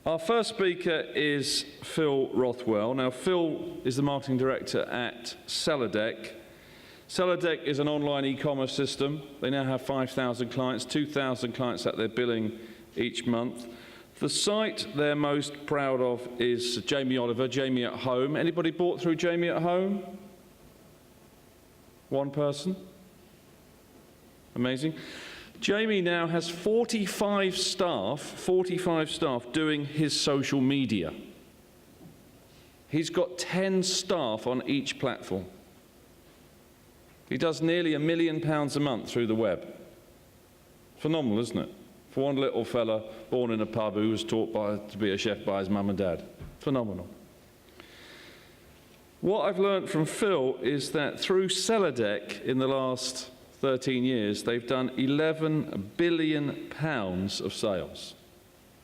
Our first speaker is Phil Rothwell. Now, Phil is the marketing director at SellerDeck. SellerDeck is an online e-commerce system. They now have 5,000 clients, 2,000 clients that they're billing each month. The site they're most proud of is Jamie Oliver, Jamie at Home. Anybody bought through Jamie at Home? One person? Amazing. Jamie now has 45 staff doing his social media. He's got 10 staff on each platform. He does nearly £1 million a month through the web. Phenomenal, isn't it? For one little fella born in a pub who was taught to be a chef by his mum and dad. Phenomenal. What I've learned from Phil is that through SellerDeck in the last 13 years, they've done £11 billion of sales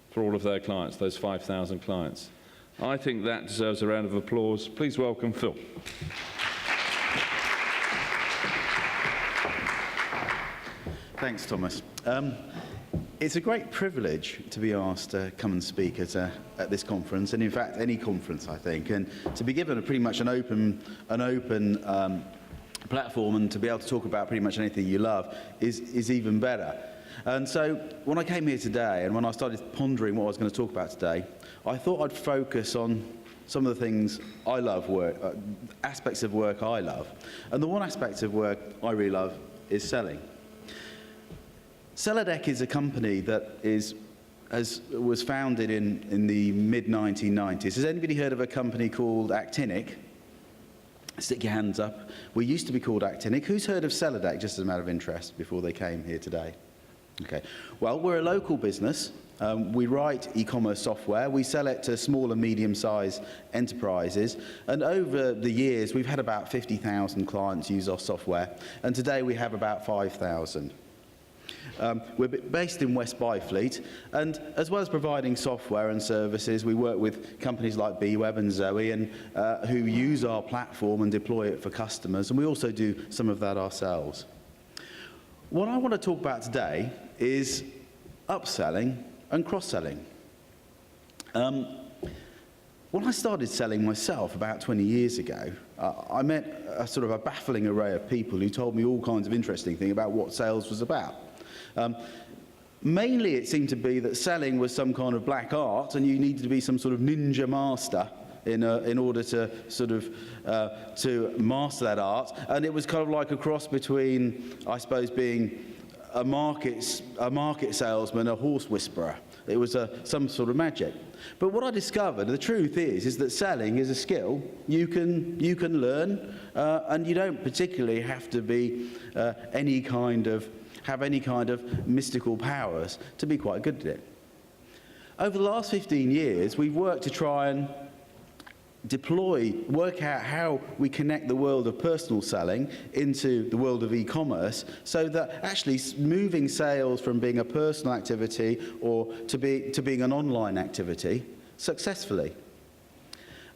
for all of their clients, those 5,000 clients. I think that deserves a round of applause. Please welcome Phil. Thanks, Thomas. It's a great privilege to be asked to come and speak at this conference, and in fact any conference, I think, and to be given pretty much an open platform and to be able to talk about pretty much anything you love is even better. And so when I came here today and when I started pondering what I was going to talk about today, I thought I'd focus on some of the things I love, aspects of work I love. And the one aspect of work I really love is selling. SellerDeck is a company that was founded in the mid-1990s. Has anybody heard of a company called Actinic? Stick your hands up. We used to be called Actinic. Who's heard of SellerDeck, just as a matter of interest, before they came here today? Okay. Well, we're a local business. We write e-commerce software. We sell it to small and medium-sized enterprises. And over the years, we've had about 50,000 clients use our software. And today, we have about 5,000. We're based in West Byfleet, and as well as providing software and services, we work with companies like BWeb and Zoe, and who use our platform and deploy it for customers, and we also do some of that ourselves. What I want to talk about today is upselling and cross-selling. When I started selling myself about 20 years ago, I met a sort of a baffling array of people who told me all kinds of interesting things about what sales was about. Mainly it seemed to be that selling was some kind of black art and you needed to be some sort of ninja master in order to sort of to master that art, and it was kind of like a cross between, I suppose, being a market salesman, a horse whisperer. It was some sort of magic. But what I discovered, the truth is that selling is a skill you can learn, and you don't particularly have to be have any kind of mystical powers to be quite good at it. Over the last 15 years, we've worked to try and work out how we connect the world of personal selling into the world of e-commerce, so that actually moving sales from being a personal activity or to being an online activity successfully.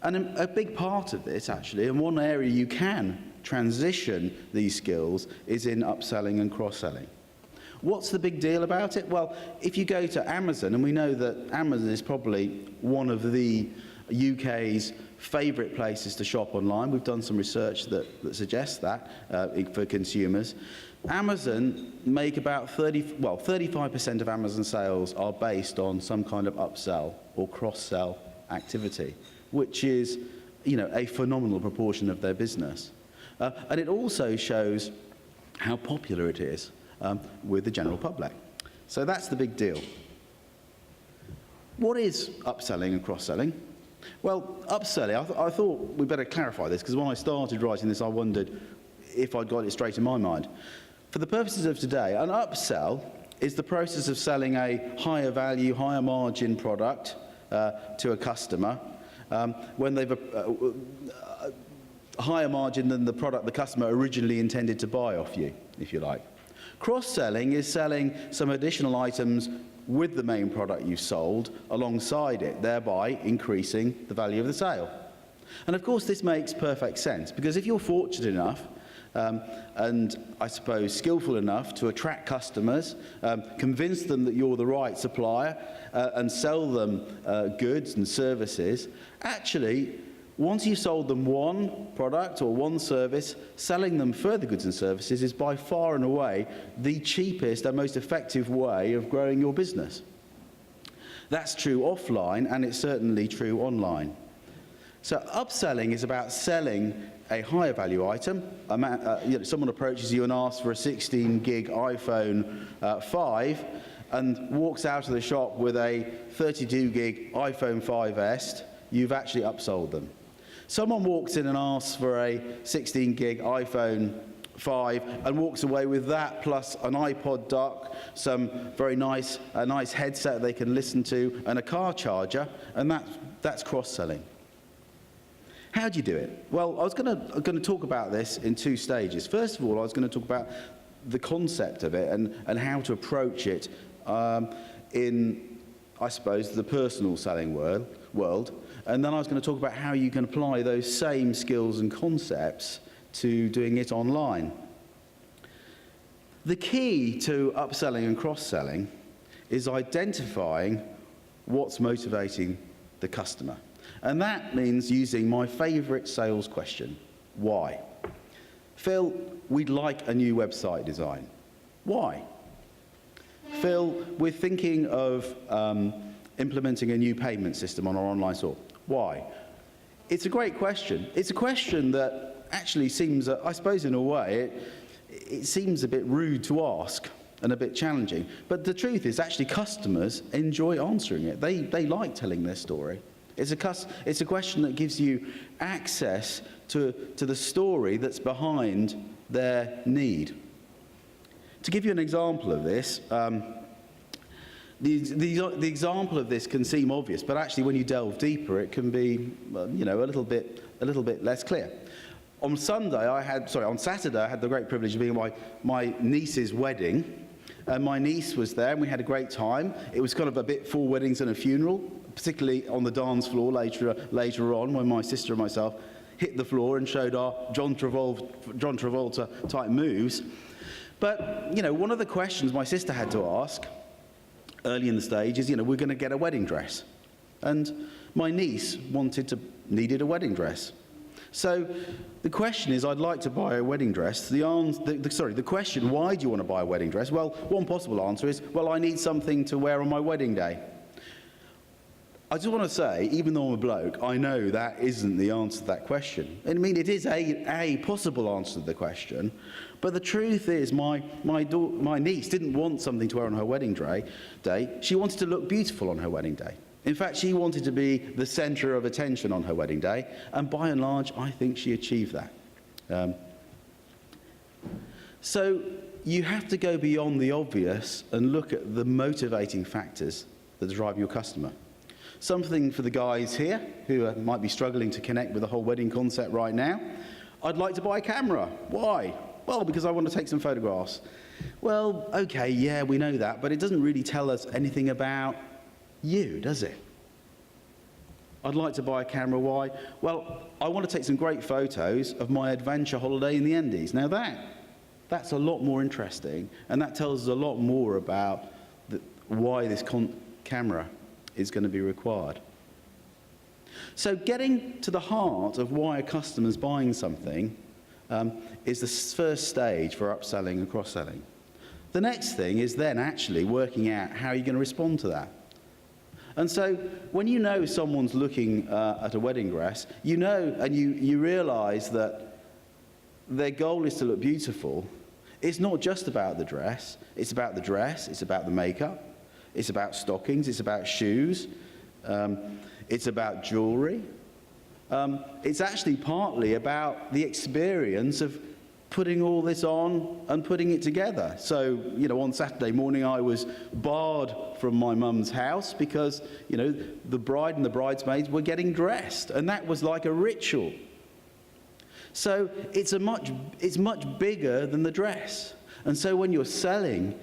And a big part of this, actually, and one area you can transition these skills, is in upselling and cross-selling. What's the big deal about it? Well, if you go to Amazon, and we know that Amazon is probably one of the UK's favourite places to shop online. We've done some research that suggests that for consumers. Amazon make about 35% of Amazon sales are based on some kind of upsell or cross-sell activity, which is, a phenomenal proportion of their business. And it also shows how popular it is with the general public. So that's the big deal. What is upselling and cross-selling? Well, upselling, I thought we'd better clarify this, because when I started writing this, I wondered if I'd got it straight in my mind. For the purposes of today, an upsell is the process of selling a higher value, higher margin product to a customer when they've a higher margin than the product the customer originally intended to buy off you, if you like. Cross-selling is selling some additional items with the main product you've sold alongside it, thereby increasing the value of the sale. And of course this makes perfect sense, because if you're fortunate enough and I suppose skillful enough to attract customers, convince them that you're the right supplier, and sell them goods and services, actually, once you've sold them one product or one service, selling them further goods and services is by far and away the cheapest and most effective way of growing your business. That's true offline, and it's certainly true online. So upselling is about selling a higher value item. Someone approaches you and asks for a 16 gig iPhone 5 and walks out of the shop with a 32 gig iPhone 5S, you've actually upsold them. Someone walks in and asks for a 16 gig iPhone 5 and walks away with that plus an iPod dock, some very nice headset they can listen to, and a car charger, and that's cross-selling. How do you do it? Well, I was going to talk about this in two stages. First of all, I was going to talk about the concept of it and how to approach it in, I suppose, the personal selling world. And then I was going to talk about how you can apply those same skills and concepts to doing it online. The key to upselling and cross-selling is identifying what's motivating the customer. And that means using my favorite sales question, why? Phil, we'd like a new website design. Why? Phil, we're thinking of implementing a new payment system on our online store. Why? It's a great question. It's a question that actually seems, I suppose in a way, it seems a bit rude to ask and a bit challenging. But the truth is actually customers enjoy answering it. They like telling their story. It's a question that gives you access to the story that's behind their need. To give you an example of this, the example of this can seem obvious, but actually when you delve deeper, it can be, a little bit less clear. On Saturday, I had the great privilege of being at my niece's wedding, and my niece was there, and we had a great time. It was kind of a bit 4 weddings and a funeral, particularly on the dance floor later on, when my sister and myself hit the floor and showed our John Travolta type moves. But one of the questions my sister had to ask early in the stage is, we're going to get a wedding dress. And my niece needed a wedding dress. So the question is, I'd like to buy a wedding dress. The question, why do you want to buy a wedding dress? Well, one possible answer is, well, I need something to wear on my wedding day. I just want to say, even though I'm a bloke, I know that isn't the answer to that question. I mean, it is a possible answer to the question, but the truth is my niece didn't want something to wear on her wedding day. She wanted to look beautiful on her wedding day. In fact, she wanted to be the centre of attention on her wedding day, and by and large, I think she achieved that. So you have to go beyond the obvious and look at the motivating factors that drive your customer. Something for the guys here who might be struggling to connect with the whole wedding concept right now. I'd like to buy a camera. Why? Well, because I want to take some photographs. Well, okay, yeah, we know that, but it doesn't really tell us anything about you, does it? I'd like to buy a camera. Why? Well, I want to take some great photos of my adventure holiday in the Andes. Now that's a lot more interesting, and that tells us a lot more about why this camera is going to be required. So getting to the heart of why a customer's buying something is the first stage for upselling and cross-selling. The next thing is then actually working out how you're going to respond to that. And so when you know someone's looking at a wedding dress, you know and you realize that their goal is to look beautiful. It's not just about the dress. It's about the dress. It's about the makeup. It's about stockings. It's about shoes. It's about jewelry. It's actually partly about the experience of putting all this on and putting it together. So, on Saturday morning I was barred from my mum's house because, the bride and the bridesmaids were getting dressed, and that was like a ritual. So it's much bigger than the dress. And so when you're selling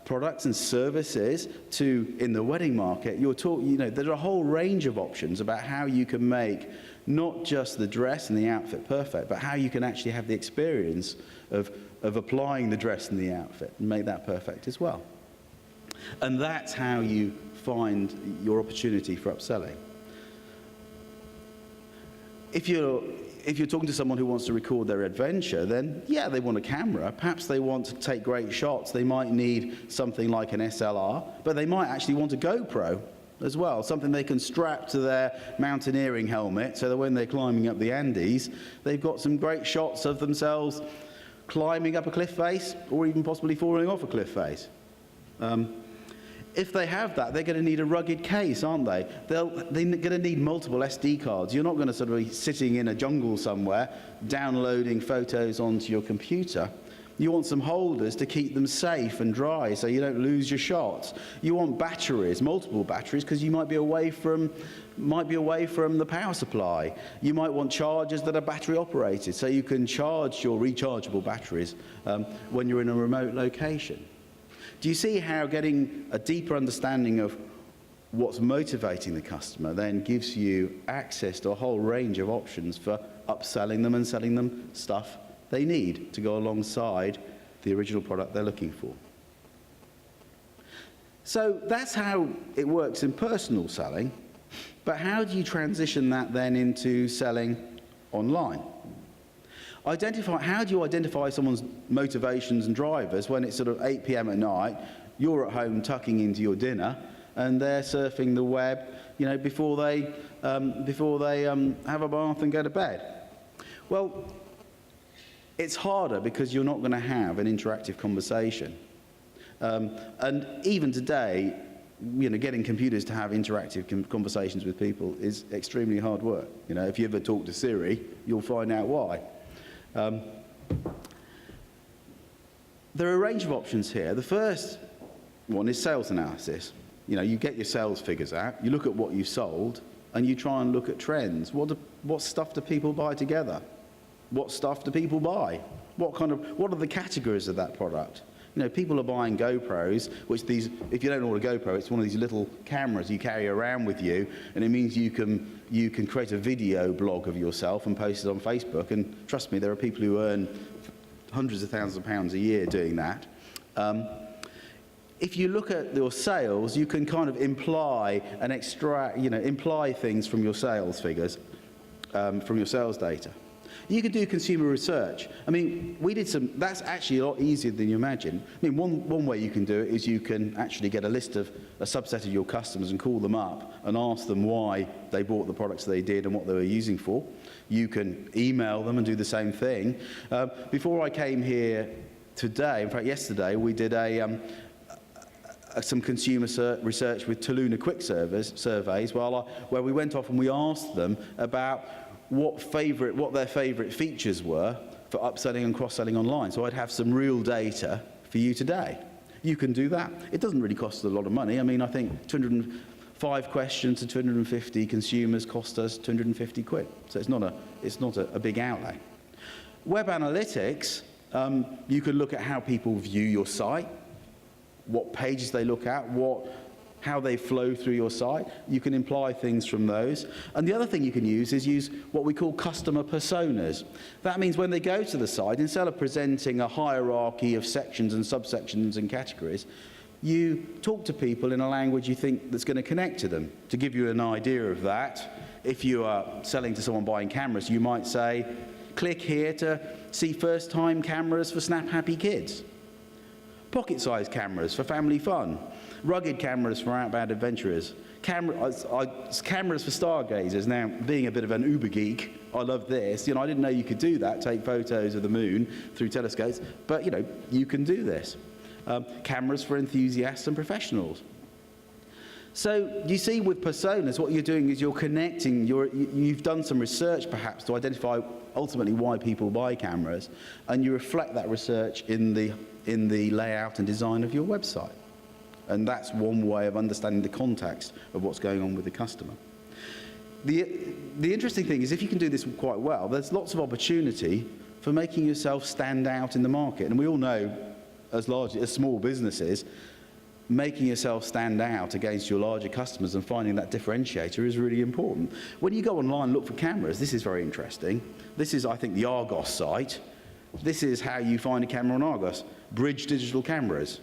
products and services in the wedding market, there's a whole range of options about how you can make not just the dress and the outfit perfect, but how you can actually have the experience of applying the dress and the outfit and make that perfect as well. And that's how you find your opportunity for upselling. If you're talking to someone who wants to record their adventure, then yeah, they want a camera. Perhaps they want to take great shots. They might need something like an SLR, but they might actually want a GoPro as well, something they can strap to their mountaineering helmet so that when they're climbing up the Andes, they've got some great shots of themselves climbing up a cliff face or even possibly falling off a cliff face. If they have that, they're going to need a rugged case, aren't they? They're going to need multiple SD cards. You're not going to sort of be sitting in a jungle somewhere downloading photos onto your computer. You want some holders to keep them safe and dry so you don't lose your shots. You want batteries, multiple batteries, because you might be away from the power supply. You might want chargers that are battery operated so you can charge your rechargeable batteries when you're in a remote location. Do you see how getting a deeper understanding of what's motivating the customer then gives you access to a whole range of options for upselling them and selling them stuff they need to go alongside the original product they're looking for? So that's how it works in personal selling, but how do you transition that then into selling online? How do you identify someone's motivations and drivers when it's sort of 8 p.m. at night, you're at home tucking into your dinner, and they're surfing the web, you know, before they have a bath and go to bed? Well, it's harder because you're not going to have an interactive conversation. And even today, you know, getting computers to have interactive conversations with people is extremely hard work. You know, if you ever talk to Siri, you'll find out why. There are a range of options here. The first one is sales analysis. You know, you get your sales figures out, you look at what you've sold, and you try and look at trends. What stuff do people buy together? What stuff do people buy? What are the categories of that product? You know, people are buying GoPros, which if you don't know what a GoPro, it's one of these little cameras you carry around with you, and it means you can create a video blog of yourself and post it on Facebook. And trust me, there are people who earn hundreds of thousands of pounds a year doing that. If you look at your sales, you can kind of imply and extract, you know, imply things from your sales figures, from your sales data. You can do consumer research. I mean, that's actually a lot easier than you imagine. I mean, one way you can do it is you can actually get a list of a subset of your customers and call them up and ask them why they bought the products they did and what they were using for. You can email them and do the same thing. Before I came here today, in fact yesterday, we did some consumer research with Toluna Quick surveys where we went off and we asked them about what their favourite features were for upselling and cross-selling online. So I'd have some real data for you today. You can do that. It doesn't really cost a lot of money. I mean, I think 205 questions to 250 consumers cost us 250 quid. So it's not a big outlay. Web analytics, you can look at how people view your site, what pages they look at, how they flow through your site. You can imply things from those. And the other thing you can use is use what we call customer personas. That means when they go to the site, instead of presenting a hierarchy of sections and subsections and categories, you talk to people in a language you think that's going to connect to them. To give you an idea of that, if you are selling to someone buying cameras, you might say, click here to see first-time cameras for snap-happy kids. Pocket-sized cameras for family fun. Rugged cameras for outbound adventurers. Cameras for stargazers. Now, being a bit of an uber geek, I love this. You know, I didn't know you could do that, take photos of the moon through telescopes, but, you know, you can do this. Cameras for enthusiasts and professionals. So you see with personas, what you're doing is you're connecting, you've done some research perhaps to identify ultimately why people buy cameras, and you reflect that research in the layout and design of your website. And that's one way of understanding the context of what's going on with the customer. The interesting thing is if you can do this quite well, there's lots of opportunity for making yourself stand out in the market. And we all know, as small businesses, making yourself stand out against your larger customers and finding that differentiator is really important. When you go online and look for cameras, this is very interesting. This is, I think, the Argos site. This is how you find a camera on Argos. Bridge digital cameras.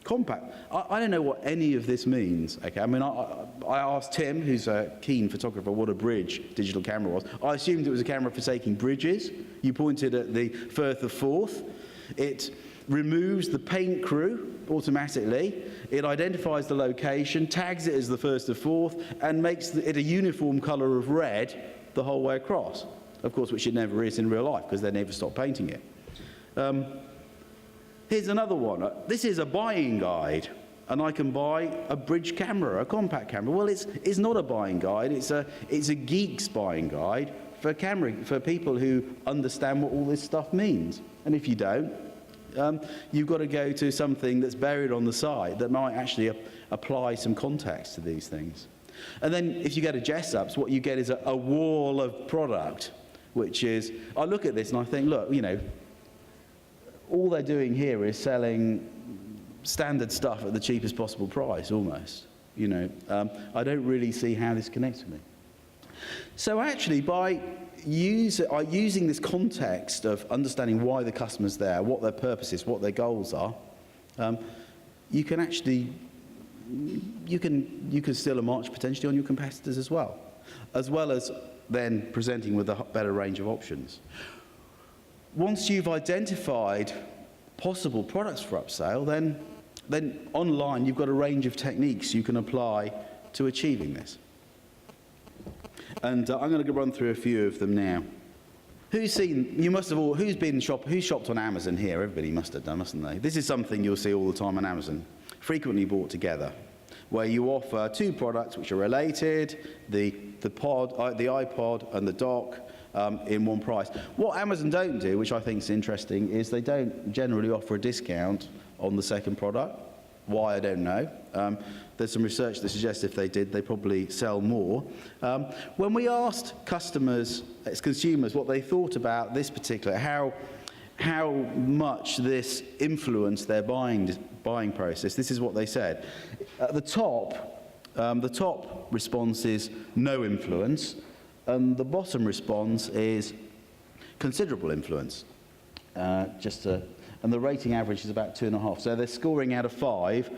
Compact. I don't know what any of this means. Okay, I mean, I asked Tim, who's a keen photographer, what a Bridge digital camera was. I assumed it was a camera for taking bridges. You pointed at the Firth of Forth. It removes the paint crew automatically. It identifies the location, tags it as the Firth of Forth, and makes it a uniform colour of red the whole way across. Of course, which it never is in real life, because they never stop painting it. Here's another one. This is a buying guide, and I can buy a Bridge camera, a compact camera. Well, it's not a buying guide. It's a geek's buying guide for people who understand what all this stuff means. And if you don't, you've got to go to something that's buried on the side that might actually apply some context to these things. And then if you go to Jessup's, what you get is a wall of product, which is, I look at this and I think, look, you know, all they're doing here is selling standard stuff at the cheapest possible price, almost. You know, I don't really see how this connects with me. So actually, by using this context of understanding why the customer's there, what their purpose is, what their goals are, you can actually, you can steal a march potentially on your competitors as well as then presenting with a better range of options. Once you've identified possible products for upsale, then online you've got a range of techniques you can apply to achieving this. And I'm going to run through a few of them now. Who's shopped on Amazon here? Everybody must have done, mustn't they? This is something you'll see all the time on Amazon, frequently bought together, where you offer two products which are related, the iPod and the dock, in one price. What Amazon don't do, which I think is interesting, is they don't generally offer a discount on the second product. Why, I don't know. There's some research that suggests if they did, they probably sell more. When we asked customers, as consumers, what they thought about this particular, how much this influenced their buying process, this is what they said. At the top response is no influence, and the bottom response is considerable influence. And the rating average is about 2.5. So they're scoring out of 5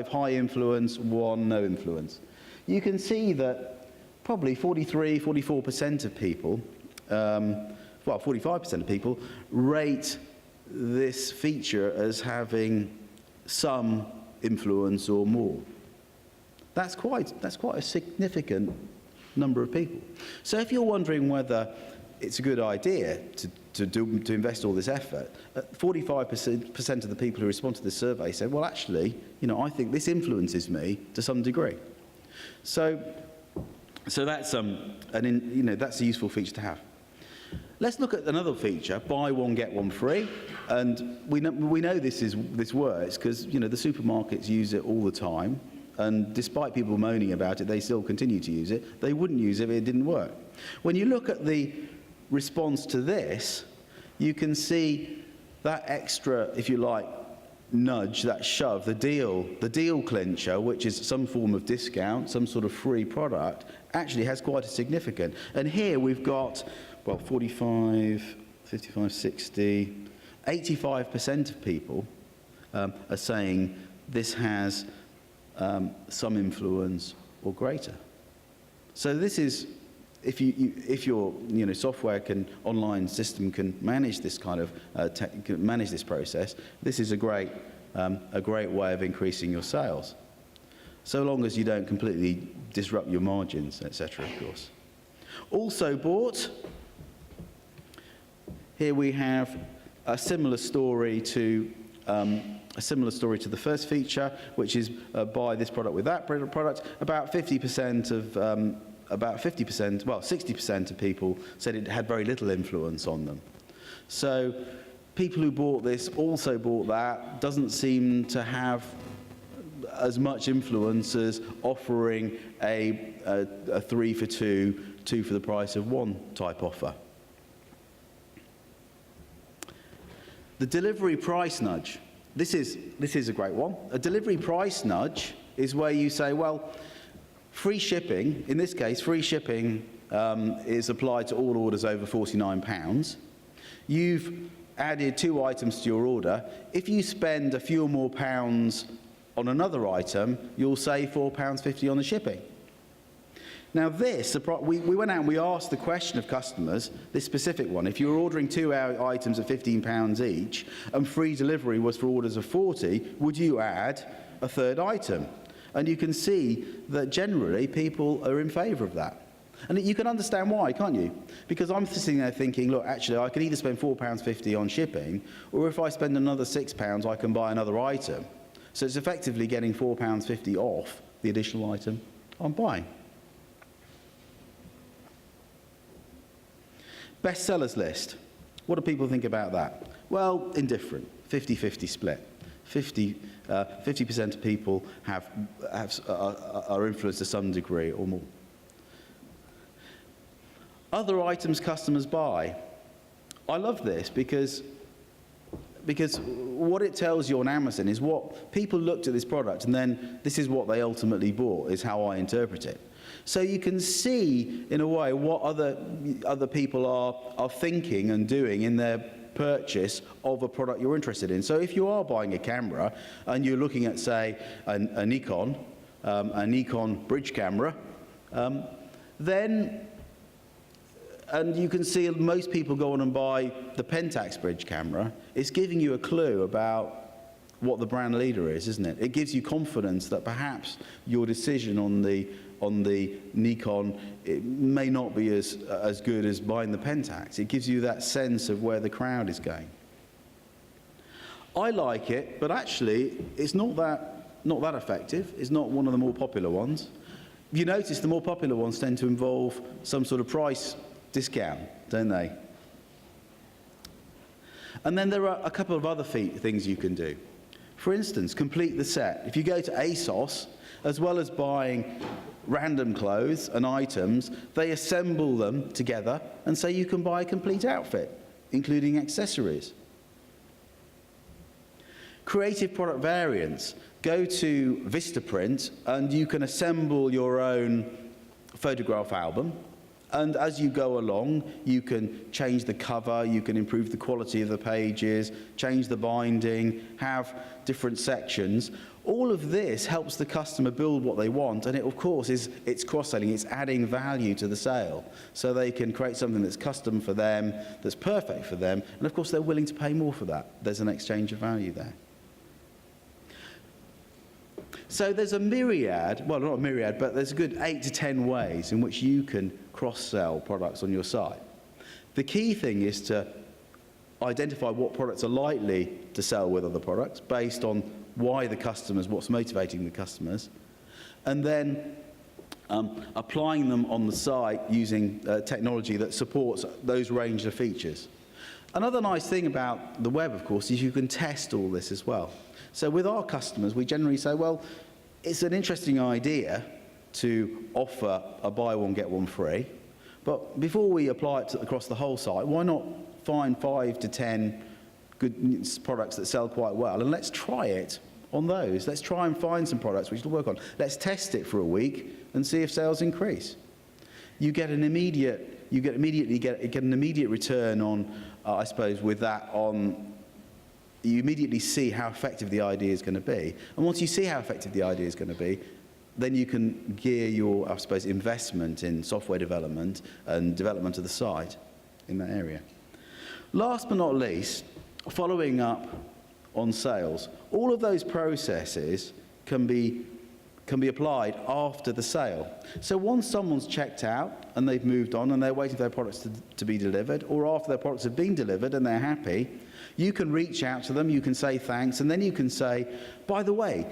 high influence, 1 no influence. You can see that probably 44% of people, 45% of people rate this feature as having some influence or more. That's quite a significant number of people. So if you're wondering whether it's a good idea to invest all this effort, 45% of the people who respond to this survey said, well, actually, you know, I think this influences me to some degree. So that's that's a useful feature to have. Let's look at another feature: buy one get one free. And we know this works because the supermarkets use it all the time. And despite people moaning about it, they still continue to use it. They wouldn't use it if it didn't work. When you look at the response to this, you can see that extra, if you like, nudge, that shove, the deal clincher, which is some form of discount, some sort of free product, actually has quite a significant. And here we've got, well, 45, 55, 60, 85% of people are saying this has some influence or greater. So this is, if your software online system can manage this kind of manage this process, this is a great way of increasing your sales, so long as you don't completely disrupt your margins, etc. Of course. Also bought. Here we have a similar story to the first feature, which is buy this product with that product. About 50% well, 60% of people said it had very little influence on them. So people who bought this also bought that. Doesn't seem to have as much influence as offering a 3 for 2, 2 for the price of 1 type offer. The delivery price nudge. this is a great one. A delivery price nudge is where you say, well, free shipping, in this case, free shipping is applied to all orders over £49. You've added 2 items to your order. If you spend a few more pounds on another item, you'll save £4.50 on the shipping. Now this, we went out and we asked the question of customers, this specific one, if you were ordering 2 items at £15 each and free delivery was for orders of 40, would you add a third item? And you can see that generally people are in favour of that. And you can understand why, can't you? Because I'm sitting there thinking, look, actually, I can either spend £4.50 on shipping, or if I spend another £6, I can buy another item. So it's effectively getting £4.50 off the additional item I'm buying. Best sellers list. What do people think about that? Well, indifferent, 50-50 split. 50% of people are influenced to some degree or more. Other items customers buy. I love this because what it tells you on Amazon is what people looked at this product and then this is what they ultimately bought, is how I interpret it. So you can see, in a way, what other people are thinking and doing in their purchase of a product you're interested in. So if you are buying a camera and you're looking at, say, an Nikon bridge camera, then, and you can see most people go on and buy the Pentax bridge camera, it's giving you a clue about what the brand leader is, isn't it? It gives you confidence that perhaps your decision on the Nikon, it may not be as good as buying the Pentax. It gives you that sense of where the crowd is going. I like it, but actually it's not that effective. It's not one of the more popular ones. You notice the more popular ones tend to involve some sort of price discount, don't they? And then there are a couple of other things you can do. For instance, complete the set. If you go to ASOS, as well as buying random clothes and items, they assemble them together and say you can buy a complete outfit, including accessories. Creative product variants. Go to Vistaprint and you can assemble your own photograph album. And as you go along, you can change the cover, you can improve the quality of the pages, change the binding, have different sections. All of this helps the customer build what they want, and it, of course, it's cross-selling, it's adding value to the sale. So they can create something that's custom for them, that's perfect for them, and of course they're willing to pay more for that. There's an exchange of value there. So there's a myriad, well, not a myriad, but there's a good 8 to 10 ways in which you can cross-sell products on your site. The key thing is to identify what products are likely to sell with other products based on why the customers, what's motivating the customers, and then applying them on the site using technology that supports those range of features. Another nice thing about the web, of course, is you can test all this as well. So with our customers, we generally say, well, it's an interesting idea to offer a buy one, get one free, but before we apply it across the whole site, why not find 5 to 10 good products that sell quite well, and let's try it on those. Let's try and find some products which will work on. Let's test it for a week and see if sales increase. You get an immediate return on, I suppose, with that on. You immediately see how effective the idea is going to be. And once you see how effective the idea is going to be, then you can gear your, I suppose, investment in software development and development of the site in that area. Last but not least, following up on sales. All of those processes can be applied after the sale. So once someone's checked out and they've moved on and they're waiting for their products to be delivered, or after their products have been delivered and they're happy, you can reach out to them, you can say thanks, and then you can say, by the way,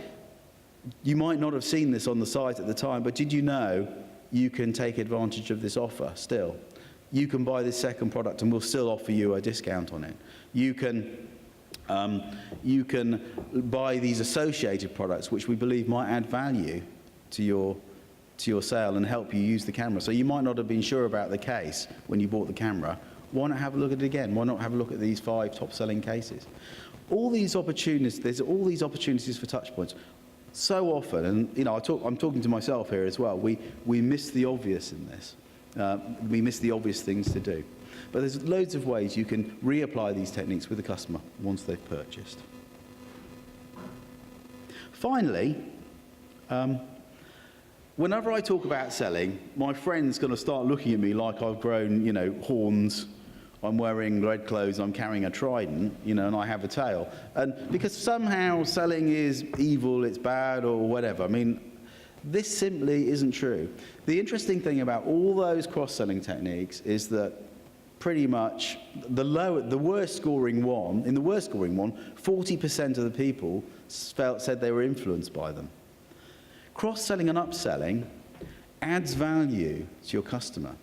you might not have seen this on the site at the time, but did you know you can take advantage of this offer still? You can buy this second product and we'll still offer you a discount on it. You can buy these associated products which we believe might add value to your sale and help you use the camera. So you might not have been sure about the case when you bought the camera, Why not have a look at it again? Why not have a look at these 5 top-selling cases? All these opportunities, there's all these opportunities for touch points. So often, and you know, I'm talking to myself here as well, we miss the obvious in this. We miss the obvious things to do. But there's loads of ways you can reapply these techniques with the customer once they've purchased. Finally, whenever I talk about selling, my friend's going to start looking at me like I've grown, you know, horns, I'm wearing red clothes, I'm carrying a trident, you know, and I have a tail. And because somehow selling is evil, it's bad, or whatever. I mean, this simply isn't true. The interesting thing about all those cross-selling techniques is that pretty much the worst scoring one, 40% of the people said they were influenced by them. Cross-selling and upselling adds value to your customer.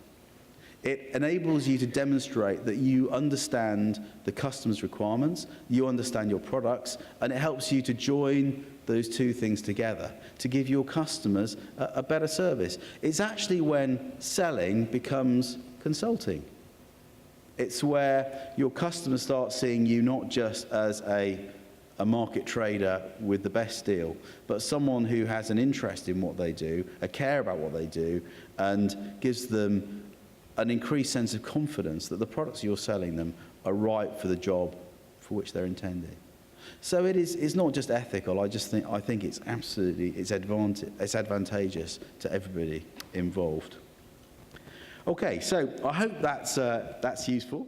It enables you to demonstrate that you understand the customer's requirements, you understand your products, and it helps you to join those two things together to give your customers a better service. It's actually when selling becomes consulting. It's where your customers start seeing you not just as a market trader with the best deal, but someone who has an interest in what they do, a care about what they do, and gives them an increased sense of confidence that the products you're selling them are right for the job for which they're intended. So it's not just ethical. I think it's absolutely advantageous to everybody involved. Okay, so I hope that's useful.